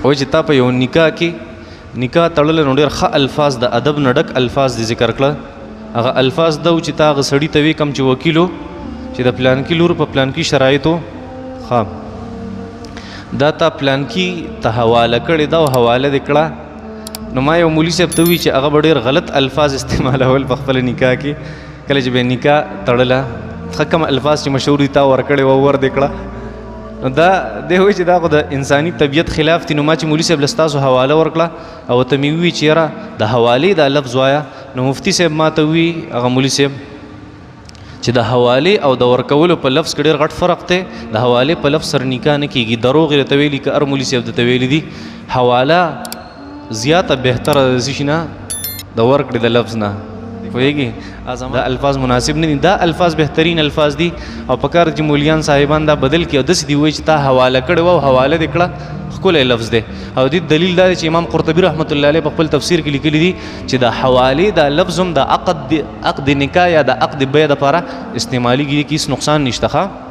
وایي چې تا په یو نکاح کې نکاح تړلی نو ډېر ښه الفاظ د ادب نه ډک الفاظ دې ذکر کړه هغه الفاظ دا و چې تا هغه سړي ته وی کم چې وکیل و چې د پلانکي لور په پلانکي شرایطو دا تا پلانکي ته حواله کړې ده او حواله دې کړه نو ما یو مولي صاحب ته وی چې هغه به ډېر غلط الفاظ استعمالول په خپله نکاح کې کله چې به نکاح تړله ښه کم الفاظ چې مشهور دي تا ورکړې وه ور دې کړه نو دا دی وایي چې دا خو د انساني طبیعت خلاف دي نو ما چې مولي صاحب له ستاسو حواله ورکړه او ته مې ووي چې یاره د حوالې دا لفظ وایه نو مفتي صاحب ما ته ووي هغه مولي صاحب چې د حوالې او د ورکولو په لفظ کې ډېر غټ فرق دی د حوالې په لفظ سره نکاح نه کېږي دروغ یې راته ویلي که هر مولي صاحب درته ویلي دي حواله زیاته بهتره د څه شي نه د ورکړې د لفظ نه پوهېږي دا الفاظ مناسب نه دي دا الفاظ بهترین الفاظ دي او په کار چې مولیان صاحبان دا بدل کړي او داسې دي وایي چې تا حواله کړې وه او حواله دې کړه ښکلی لفظ دی او دې دلیل دا دی چې امام قرطبي رحمت الله علیه په خپل تفسیر کې لیکلي دي چې د حوالې دا لفظ هم د عقد نکاح یا د عقد بیع دپاره استعمالیږي کې هېڅ نقصان نشته ښه